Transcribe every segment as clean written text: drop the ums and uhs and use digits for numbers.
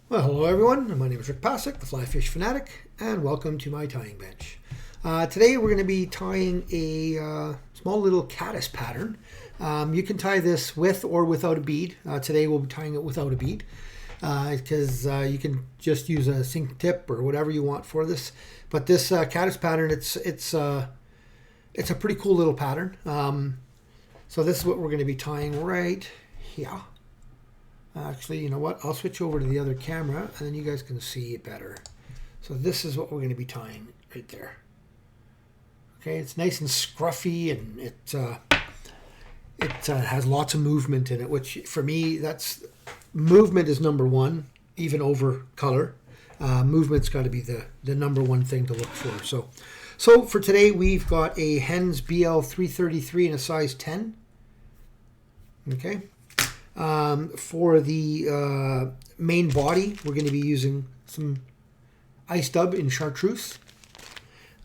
Well, hello everyone. My name is Rick Passek, the FlyFish Fanatic, and welcome to my tying bench. Today we're going to be tying a small little caddis pattern. You can tie this with or without a bead. Today we'll be tying it without a bead because you can just use a sink tip or whatever you want for this. But this caddis pattern, it's a pretty cool little pattern. So this is what we're going to be tying right here. Actually, you know what? I'll switch over to the other camera and then you guys can see it better. So this is what we're going to be tying right there. Okay, it's nice and scruffy and it has lots of movement in it, which for me, movement is number one, even over color. Movement's got to be the number one thing to look for. So for today, we've got a Hends BL333 in a size 10. Okay. For the main body, we're going to be using some ice dub in Chartreuse.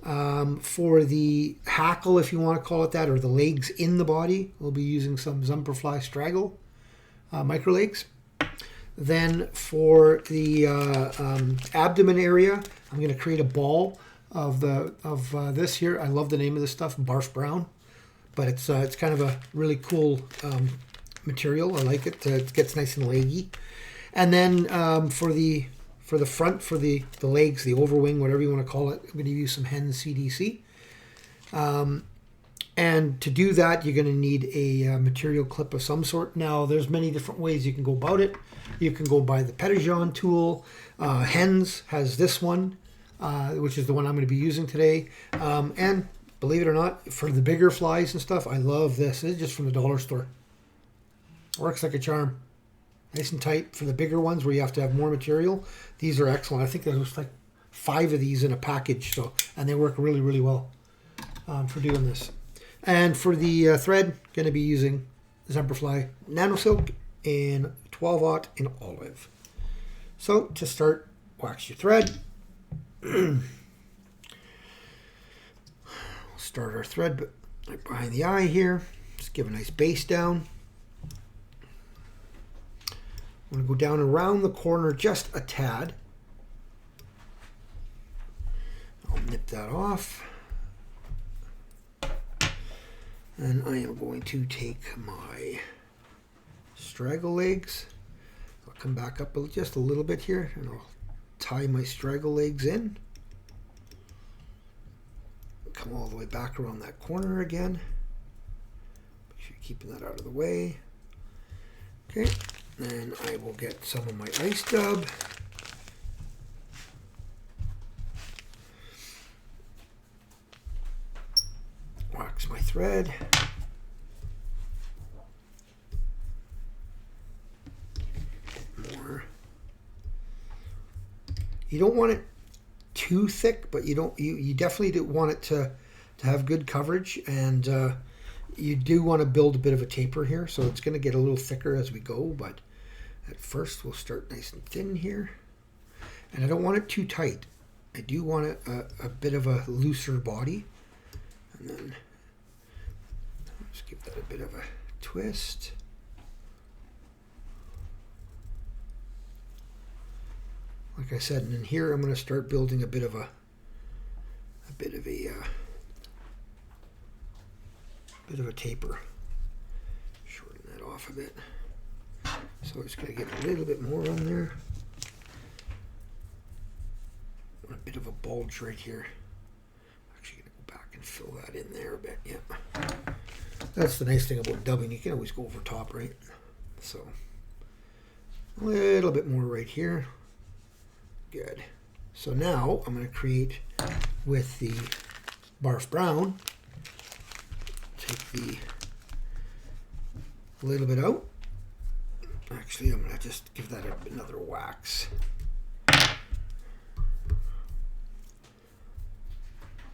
For the hackle, if you want to call it that, or the legs in the body, we'll be using some Semperfli Straggle micro legs. Then for the abdomen area, I'm going to create a ball of this here. I love the name of this stuff, Barf Brown, but it's kind of a really cool material. I like it. It gets nice and leggy. And then for the front, for the legs, the overwing, whatever you want to call it, I'm going to use some Hends CDC. And to do that, you're going to need a material clip of some sort. Now, there's many different ways you can go about it. You can go by the Petitjean tool. Hends has this one, which is the one I'm going to be using today. And believe it or not, for the bigger flies and stuff, I love this. This is just from the dollar store. Works like a charm. Nice and tight. For the bigger ones where you have to have more material, these are excellent. I think there's like 5 of these in a package, and they work really, really well for doing this. And for the thread, going to be using Semperfli Nanosilk in 12/0 in olive. So to start, wax your thread. We'll start our thread right behind the eye here. Just give a nice base down. I'm going to go down around the corner just a tad. I'll nip that off. And I am going to take my straggle legs. I'll come back up just a little bit here and I'll tie my straggle legs in. Come all the way back around that corner again. Make sure you're keeping that out of the way. Okay. Then I will get some of my ice dub. Wax my thread. More. You don't want it too thick, but you definitely do want it to have good coverage, and you do want to build a bit of a taper here, so it's going to get a little thicker as we go, but at first we'll start nice and thin here. And I don't want it too tight. I do want a bit of a looser body. And then just give that a bit of a twist. Like I said, and then here I'm going to start building a bit of a taper. Shorten that off a bit. So I'm just going to get a little bit more on there. A bit of a bulge right here. Actually going to go back and fill that in there a bit. Yeah. That's the nice thing about dubbing. You can always go over top, right? So a little bit more right here. Good. So now I'm going to create with the Barf Brown. Take a little bit out. Actually, I'm going to just give that another wax.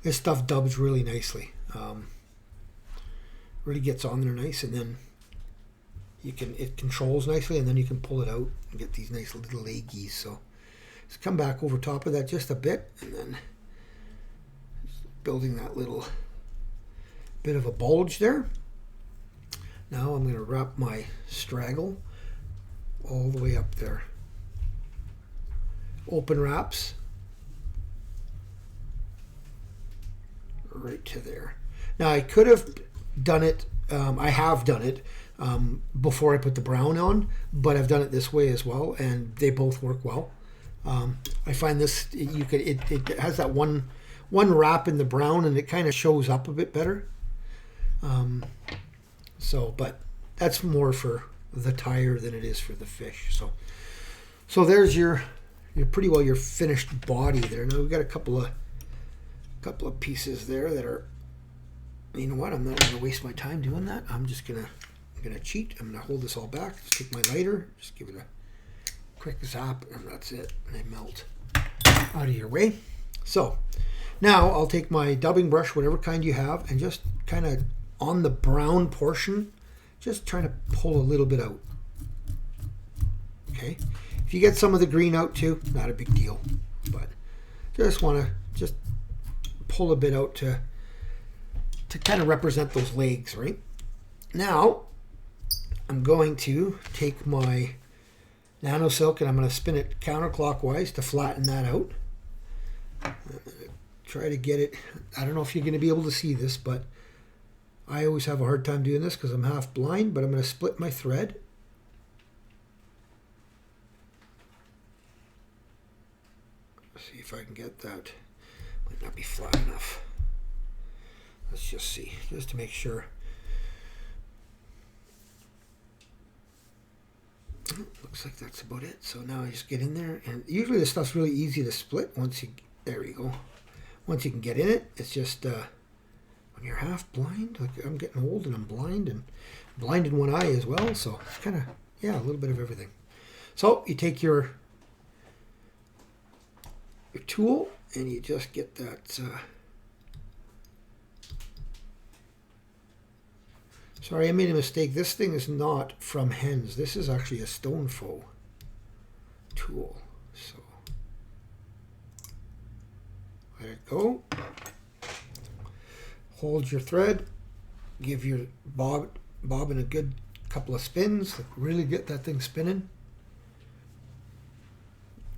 This stuff dubs really nicely. Really gets on there nice, and then it controls nicely, and then you can pull it out and get these nice little leggies. So just come back over top of that just a bit, and then building that little bit of a bulge there. Now I'm going to wrap my straggle all the way up there. open wraps right to there. Now I could have done it, I have done it before I put the brown on, but I've done it this way as well, and they both work well. I find this, it has that one wrap in the brown, and it kind of shows up a bit better. But that's more for the tire than it is for the fish. So there's your pretty well your finished body there. Now we've got a couple of pieces there that are, you know what, I'm not going to waste my time doing that. I'm gonna cheat. I'm gonna hold this all back. Just take my lighter, just give it a quick zap, and that's it. And they melt out of your way. So now I'll take my dubbing brush, whatever kind you have, and just kind of on the brown portion, just trying to pull a little bit out. Okay. If you get some of the green out too, not a big deal, but just want to just pull a bit out to kind of represent those legs, right? Now I'm going to take my Nanosilk and I'm going to spin it counterclockwise to flatten that out. Try to get it. I don't know if you're going to be able to see this, but I always have a hard time doing this because I'm half blind, but I'm going to split my thread. See if I can get that. Might not be flat enough. Let's just see, just to make sure. Looks like that's about it. So now I just get in there, and usually this stuff's really easy to split once you, there you go. Once you can get in it, it's just when you're half blind, like I'm getting old and I'm blind in one eye as well, so it's kind of, yeah, a little bit of everything. So you take your tool and you just get that sorry, I made a mistake. This thing is not from Hens. This is actually a Stone Foe tool. So let it go. Hold your thread. Give your bobbin a good couple of spins. Really get that thing spinning.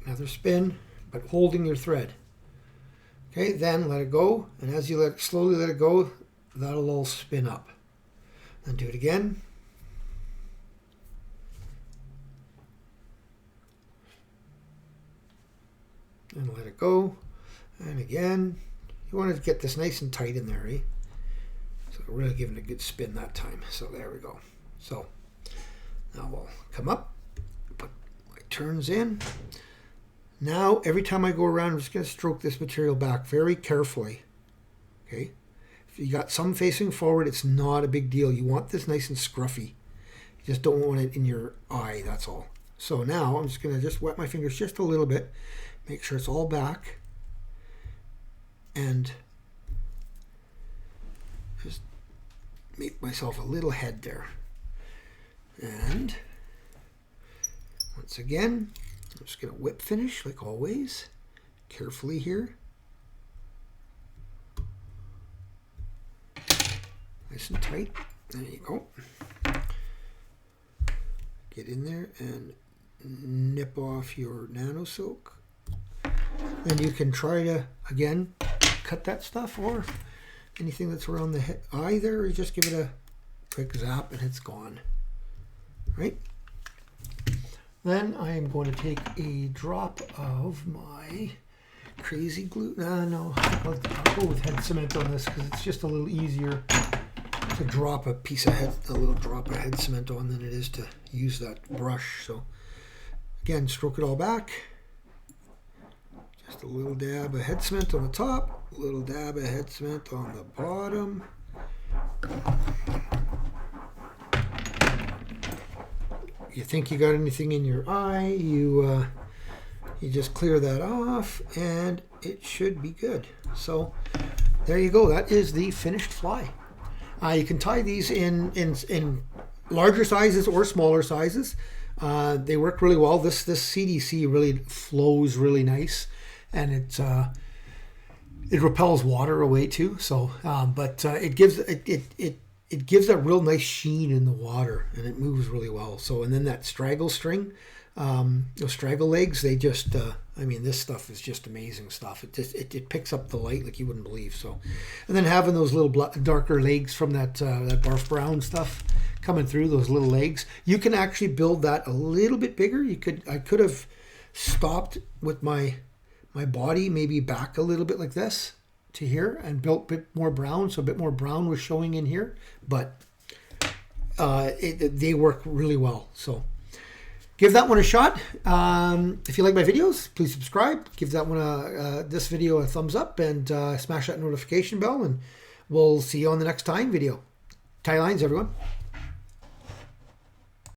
Another spin, but holding your thread. Okay, then let it go. And as you slowly let it go, that'll all spin up. And do it again. And let it go. And again. You want to get this nice and tight in there, eh? So really giving it a good spin that time. So there we go. So now we'll come up, put my turns in. Now every time I go around, I'm just going to stroke this material back very carefully. Okay. If you got some facing forward, it's not a big deal. You want this nice and scruffy. You just don't want it in your eye, that's all. So now I'm just going to just wet my fingers just a little bit. Make sure it's all back. And just make myself a little head there. And once again, I'm just going to whip finish like always. Carefully here. Nice and tight. There you go. Get in there and nip off your Nanosilk. And you can try to, again, cut that stuff, or anything that's around the eye there, you just give it a quick zap and it's gone. Right? Then I am going to take a drop of my crazy glue. No, I'll go with head cement on this because it's just a little easier to drop a little drop of head cement on than it is to use that brush. So again, stroke it all back. Just a little dab of head cement on the top, a little dab of head cement on the bottom. You think you got anything in your eye, you just clear that off and it should be good. So there you go. That is the finished fly. You can tie these in larger sizes or smaller sizes. They work really well. This CDC really flows really nice, and it repels water away too. So, but it gives that real nice sheen in the water, and it moves really well. So, and then that straggle string, those straggle legs, they just, I mean, this stuff is just amazing stuff. It picks up the light like you wouldn't believe. So, and then having those little darker legs from that barf brown stuff coming through, those little legs, you can actually build that a little bit bigger. I could have stopped with my body maybe back a little bit like this to here and built a bit more brown, so a bit more brown was showing in here, but they work really well. So give that one a shot. If you like my videos, please subscribe. Give that one this video a thumbs up, and smash that notification bell, and we'll see you on the next tying video. Tie lines, everyone.